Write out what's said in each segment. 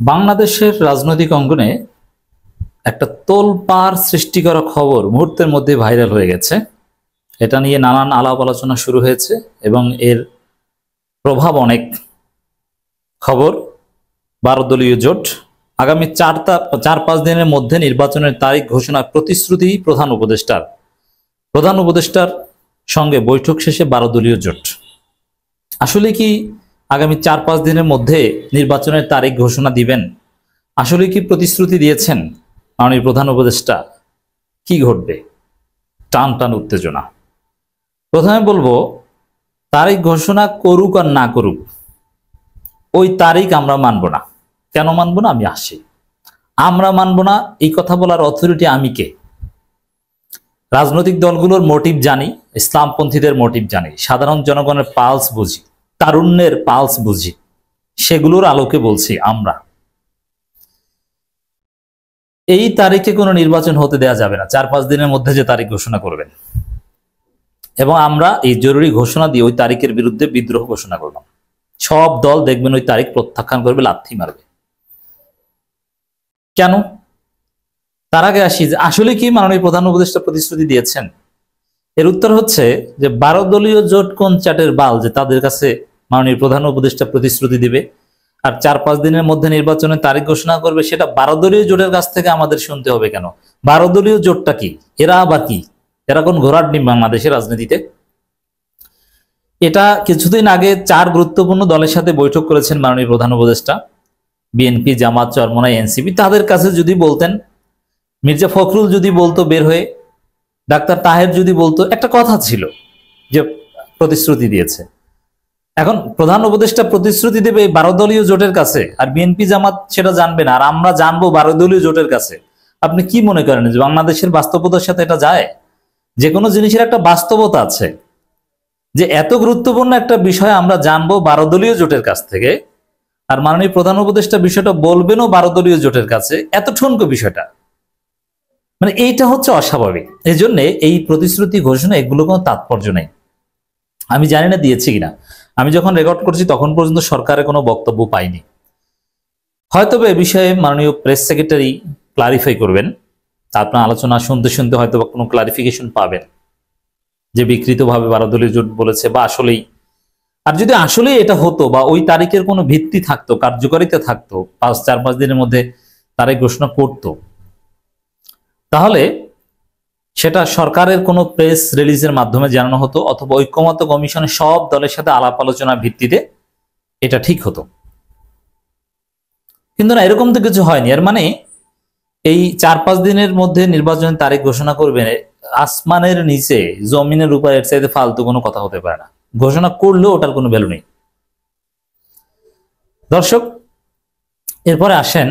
বাংলাদেশের রাজনৈতিক অঙ্গনে একটা তোলপাড় সৃষ্টি করা খবর মুহূর্তের মধ্যে ভাইরাল হয়ে গেছে। এটা নিয়ে নানান আলাপ আলোচনা শুরু হয়েছে এবং এর প্রভাব অনেক। খবর, 12 দলীয় জোট আগামী 4-5 দিনের মধ্যে নির্বাচনের তারিখ ঘোষণার প্রতিশ্রুতি প্রধান উপদেষ্টার সঙ্গে বৈঠক শেষে 12 দলীয় জোট। আসলে কি আগামী 4-5 দিনের মধ্যে নির্বাচনের তারিখ ঘোষণা দিবেন? আসলে কি প্রতিশ্রুতি দিয়েছেন মাননীয় প্রধান উপদেষ্টা? কি ঘটবে? টান টান উত্তেজনা। প্রথমে বলবো, তারিখ ঘোষণা করুক আর না করুক, ওই তারিখ আমরা মানব না। কেন মানব না? আমি আসি। আমরা মানব না এই কথা বলার অথরিটি আমি কে? রাজনৈতিক দলগুলোর মোটিভ জানি, ইসলামপন্থীদের মোটিভ জানি, সাধারণ জনগণের পালস বুঝি, তারুণ্যের পালস বুঝি, সেগুলোর আলোকে বলছি আমরা এই তারিখে কোনো নির্বাচন হতে দেয়া যাবে না। 4-5 দিনের মধ্যে যে তারিখ ঘোষণা করবেন, এবং আমরা এই জরুরি ঘোষণা দিয়ে ওই তারিখের বিরুদ্ধে বিদ্রোহ ঘোষণা করলাম। সব দল দেখবেন ওই তারিখ প্রত্যাখ্যান করবে, লাথি মারবে। কেন? তার আগে আসি যে আসলে কি মাননীয় প্রধান উপদেষ্টা প্রতিশ্রুতি দিয়েছেন। এর উত্তর হচ্ছে যে 12 দলীয় জোট কোন চাটের বাল যে তাদের কাছে মাননীয় প্রধান উপদেষ্টা প্রতিশ্রুতি দিবে আর 4-5 দিনের মধ্যে নির্বাচনের তারিখ ঘোষণা করবে, সেটা 12 দলীয় জোটের কাছ থেকে আমাদের শুনতে হবে কেন? 12 দলীয় জোটটা কি? এরা আবার কি? এরা কোন ঘোড়ার ডিম বাংলাদেশের রাজনীতিতে? এটা কিছুদিন আগে 4 গুরুত্বপূর্ণ দলের সাথে বৈঠক করেছেন মাননীয় প্রধান উপদেষ্টা। বিএনপি, জামাত, চরমোনাই, এনসিপি। তাদের কাছে যদি বলতেন, মির্জা ফখরুল যদি বলতো বের হয়ে, ডাক্তার তাহের যদি বলতো, একটা কথা ছিল যে প্রতিশ্রুতি দিয়েছে। এখন প্রধান উপদেষ্টা প্রতিশ্রুতি দেবে 12 দলীয় জোটের কাছে, আর বিএনপি জামাত সেটা জানবে না, আর আমরা জানবো 12 দলীয় জোটের কাছে। আপনি কি মনে করেন যে বাংলাদেশের বাস্তবতার সাথে এটা যায়? যে কোনো জিনিসের একটা বাস্তবতা আছে, যে এত গুরুত্বপূর্ণ একটা বিষয় আমরা জানবো 12 দলীয় জোটের কাছ থেকে, আর মাননীয় প্রধান উপদেষ্টা বিষয়টা বলবেনও 12 দলীয় জোটের কাছে। এত ঠুনকো বিষয়টা, মানে এইটা হচ্ছে অস্বাভাবিক। এই জন্য এই প্রতিশ্রুতি ঘোষণা এগুলো কোনো তাৎপর্য নেই। আমি জানি না দিয়েছি কিনা, আমি যখন রেকর্ড করছি তখন পর্যন্ত সরকারের কোনো বক্তব্য পাইনি। হয়তো এ বিষয়ে মাননীয় প্রেস সেক্রেটারি ক্লারিফাই করবেন। আপনার আলোচনা শুনতে শুনতে হয়তো কোনো ক্লারিফিকেশন পাবেন যে বিকৃতভাবে 12 দলীয় জোট বলেছে বা আসলেই। আর যদি আসলেই এটা হতো বা ওই তারিখের কোনো ভিত্তি থাকতো, কার্যকারিতা থাকতো, 4-5 দিনের মধ্যে তারিখ ঘোষণা করতো, তাহলে সেটা সরকারের কোনো প্রেস রিলিজের মাধ্যমে জানানো হতো, অথবা ঐক্যমত্য কমিশনের সব দলের সাথে আলাপ আলোচনার ভিত্তিতে এটা ঠিক হতো। কিন্তু না, এরকম তো কিছু হয়নি। এর মানে এই 4-5 দিনের মধ্যে নির্বাচনের তারিখ ঘোষণা করবেন, আসমানের নিচে জমিনের উপর এর চাইতে ফালতু কোনো কথা হতে পারে না। ঘোষণা করলেও ওটার কোনো ভ্যালু নেই। দর্শক, এরপরে আসেন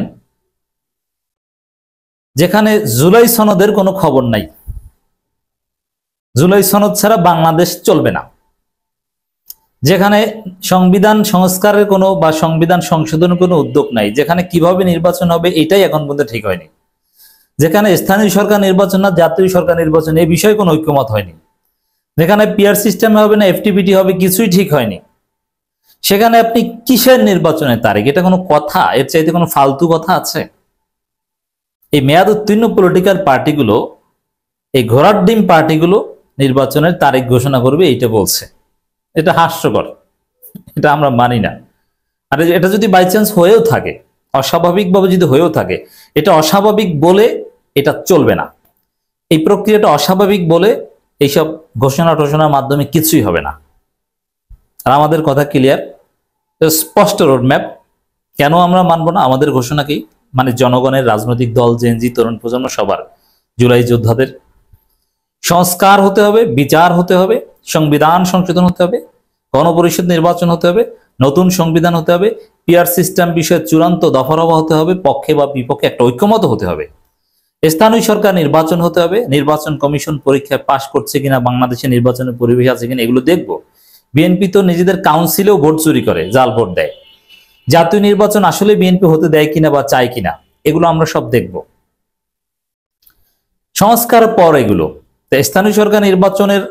যেখানে জুলাই সনদের কোনো খবর নাই। জুলাই সনদ ছাড়া বাংলাদেশ চলবে না। যেখানে সংবিধান সংস্কারের কোনো বা সংবিধান সংশোধনের কোনো উদ্যোগ নাই, যেখানে কিভাবে নির্বাচন হবে এটাই এখন পর্যন্ত ঠিক হয়নি, যেখানে স্থানীয় সরকার নির্বাচন না জাতীয় সরকার নির্বাচন, এই বিষয়ে কোনো ঐক্যমত হয়নি, যেখানে পিআর সিস্টেমে হবে না এফটিপিটি হবে, কিছুই ঠিক হয়নি, সেখানে আপনি কিসের নির্বাচনের তারিখ? এটা কোনো কথা? এর চাইতে কোনো ফালতু কথা আছে? এই মেয়াদ উত্তীর্ণ পলিটিক্যাল পার্টিগুলো, এই ঘোড়ার ডিম পার্টিগুলো নির্বাচনের তারিখ ঘোষণা করবে এইটা বলছে। এটা হাস্যকর, এটা আমরা মানি না। আর এটা যদি বাই চান্স হয়েও থাকে, অস্বাভাবিকভাবে যদি হয়েও থাকে, এটা অস্বাভাবিক বলে এটা চলবে না। এই প্রক্রিয়াটা অস্বাভাবিক বলে এইসব ঘোষণা টোষণার মাধ্যমে কিছুই হবে না। আর আমাদের কথা ক্লিয়ার, স্পষ্ট রোডম্যাপ। কেন আমরা মানবো না আমাদের ঘোষণা? কি মানে জনগণের, রাজনৈতিক দল, জেনজি, তরুণ প্রজন্ম সবার, জুলাই যোদ্ধাদের সংস্কার হতে হবে, বিচার হতে হবে, সংবিধান সংশোধন হতে হবে, গণপরিষদ নির্বাচন হতে হবে, নতুন সংবিধান হতে হবে, পিআর সিস্টেম বিষয়ে চূড়ান্ত দফারফা হতে হবে, পক্ষে বা বিপক্ষে একটা ঐক্যমত হতে হবে, স্থানীয় সরকার নির্বাচন হতে হবে, নির্বাচন কমিশন পরীক্ষায় পাশ করছে কিনা, বাংলাদেশে নির্বাচনের পরিবেশ আছে কিনা, এগুলো দেখবো। বিএনপি তো নিজেদের কাউন্সিলেও ভোট চুরি করে, জাল ভোট দেয়। জাতীয় নির্বাচন আসলে বিএনপি হতে দেয় কিনা বা চায় কিনা, এগুলো আমরা সব দেখব। সংস্কার পর এগুলো স্থানীয় সরকার নির্বাচনের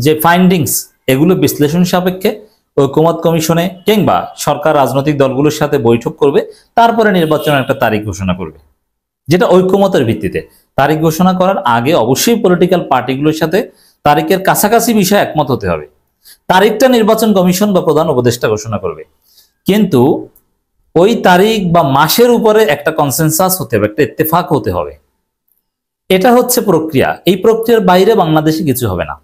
যে ফাইন্ডিংস, এগুলো বিশ্লেষণ সাপেক্ষে ঐকমত্য কমিশনে কিংবা সরকার রাজনৈতিক দলগুলোর সাথে বৈঠক করবে, তারপরে নির্বাচনের একটা তারিখ ঘোষণা করবে, যেটা ঐকমত্যের ভিত্তিতে। তারিখ ঘোষণা করার আগে অবশ্যই পলিটিক্যাল পার্টিগুলোর সাথে তারিখের কাছাকাছি বিষয়ে একমত হতে হবে। তারিখটা নির্বাচন কমিশন বা প্রধান উপদেষ্টা ঘোষণা করবে, কিন্তু ওই তারিখ বা মাসের উপরে একটা কনসেনসাস হতে হবে, একটা ইত্তেফাক হতে হবে। এটা হচ্ছে প্রক্রিয়া। এই প্রক্রিয়ার বাইরে বাংলাদেশে কিছু হবে না।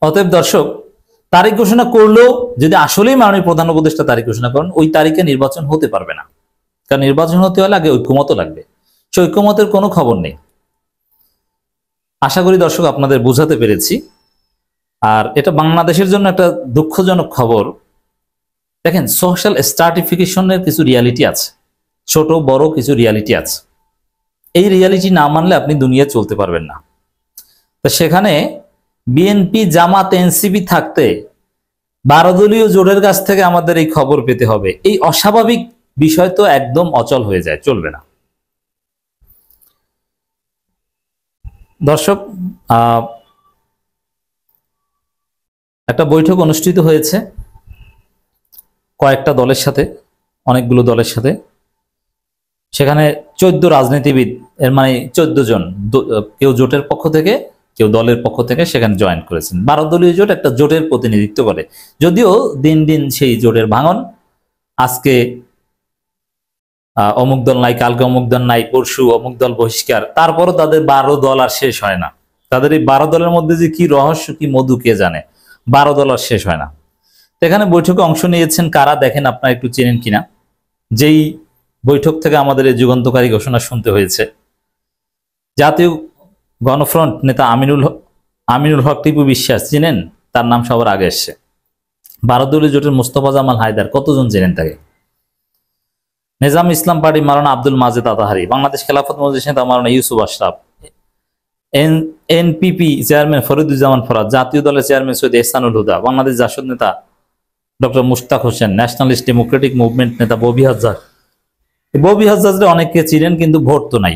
অতএব দর্শক, তারিখ ঘোষণা করলেও যদি আসলেই মাননীয় প্রধান উপদেষ্টা তারিখ ঘোষণা করেন, ওই তারিখে নির্বাচন হতে পারবে না। কারণ নির্বাচন হতে হলে আগে ঐক্যমত লাগবে। সে ঐক্যমতের কোনো খবর নেই। আশা করি দর্শক আপনাদের বোঝাতে পেরেছি। আর এটা বাংলাদেশের জন্য একটা দুঃখজনক খবর। দেখেন, সোশ্যাল স্ট্রাটিফিকেশনের কিছু রিয়ালিটি আছে, ছোট বড় কিছু রিয়ালিটি আছে। এই রিয়ালিটি না মানলে আপনি দুনিয়া চলতে পারবেন না। তো সেখানে বিএনপি, জামাত, এনসিপি থাকতে 12 দলীয় জোটের কাছ থেকে আমাদের এই খবর পেতে হবে, এই অস্বাভাবিক বিষয় তো একদম অচল হয়ে যায়, চলবে না। দর্শক, একটা বৈঠক অনুষ্ঠিত হয়েছে কয়েকটা দলের সাথে, অনেকগুলো দলের সাথে। সেখানে 14 রাজনীতিবিদ, এর মানে 14 জন, কেউ জোটের পক্ষ থেকে কেউ দলের পক্ষ থেকে সেখানে জয়েন করেছেন। 12 দলীয় জোট একটা জোটের প্রতিনিধিত্ব করে, যদিও দিন দিন সেই জোটের ভাঙন। আজকে অমুক দল নাই, কালকে অমুক দল নাই, পরশু অমুক দল বহিষ্কার, তারপরও তাদের 12 দল আর শেষ হয় না। তাদের এই 12 দলের মধ্যে যে কি রহস্য, কি মধু কে জানে, 12 দল আর শেষ হয় না। এখানে বৈঠকে অংশ নিয়েছেন কারা দেখেন, আপনারা একটু চেনেন কিনা। যেই বৈঠক থেকে আমাদের এই যুগান্তকারী ঘোষণা শুনতে হয়েছে, জাতীয় গণফ্রন্ট নেতা আমিনুল হক টিপু বিশ্বাস, চিনেন? তার নাম সবার আগে এসছে। 12 দলীয় জোটের মোস্তফা জামাল হায়দার, কতজন চেনেন তাকে? নিজাম ইসলাম পার্টি মাওলানা আব্দুল মাজেদ আতাহারি, বাংলাদেশ খেলাফত মজলিস নেতা মাওলানা ইউসুফ আশরাফ, এনপিপি চেয়ারম্যান ফরিদুজ্জামান ফরাদ, জাতীয় দলের চেয়ারম্যান সৈয়দ এহসানুল হুদা, বাংলাদেশ জাসদ নেতা doctor Mushtaq Hossain, nationalist Democratic movement নেতা ববি হাজ্জাজ। ববি হাজ্জাজরে অনেকে চিনেন, কিন্তু ভোট তো নাই।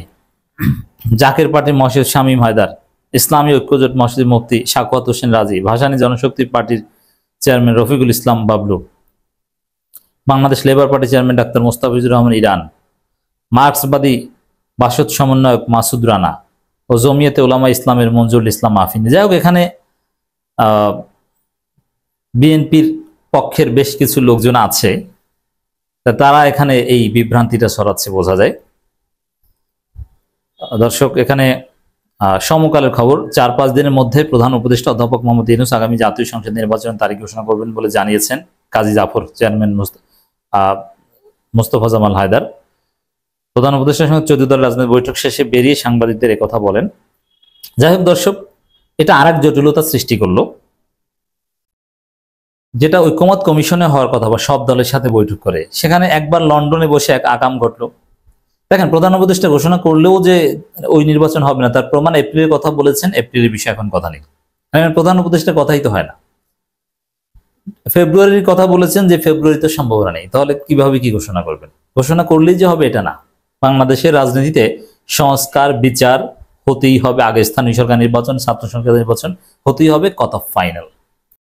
জাকের পার্টির মহসিদ শামীম হায়দার, ইসলামী ঐক্যজোট মসজিদ মুফতি সাখাওয়াত হোসেন রাজি, ভাসানী জনশক্তি পার্টির chairman Rafiqul Islam Bablu, Bangladesh Labour Party chairman ডাক্তার মোস্তাফিজুর রহমান ইরান, মার্ক্সবাদী বাসদ সমন্বয়ক মাসুদ রানা ও জমিয়তে উলামা ইসলামের মঞ্জুরুল ইসলাম আফিন। যাই হোক, এখানে বিএনপির পক্ষের বেশ কিছু লোকজন আছে, তারা এখানে এই বিভ্রান্তিটা ছড়াচ্ছে বোঝা যায়। দর্শক, এখানে সমকালের খবর, 4-5 দিনের মধ্যে প্রধান উপদেষ্টা অধ্যাপক মোহাম্মদ ইউনূস আগামী জাতীয় সংসদ নির্বাচনের তারিখ ঘোষণা করবেন বলে জানিয়েছেন কাজী জাফর, চেয়ারম্যান মোস্তফা জামাল হায়দার। প্রধান উপদেষ্টার সঙ্গে 14 দলের রাজনৈতিক বৈঠক শেষে বেরিয়ে সাংবাদিকদের একথা বলেন। যাই হোক দর্শক, এটা আরেক জটিলতা সৃষ্টি করলো, যেটা ঐকমত্য কমিশনে হওয়ার কথা বা সব দলের সাথে বৈঠক করে, সেখানে একবার লন্ডনে বসে এক আকাম ঘটলো। দেখেন, প্রধান উপদেষ্টা ঘোষণা করলেও যে ওই নির্বাচন হবে না তার প্রমাণ এপ্রিলের কথা বলেছেন, এপ্রিলের বিষয়ে এখন কথা নেই। প্রধান উপদেষ্টার কথাই তো হয় না। ফেব্রুয়ারির কথা বলেছেন যে ফেব্রুয়ারিতে সম্ভাবনা নেই, তাহলে কিভাবে কি ঘোষণা করবেন? ঘোষণা করলেই যে হবে এটা না। বাংলাদেশের রাজনীতিতে সংস্কার বিচার হতেই হবে, আগে স্থানীয় সরকার নির্বাচন, ছাত্র সংসদ নির্বাচন হতেই হবে, কথা ফাইনাল।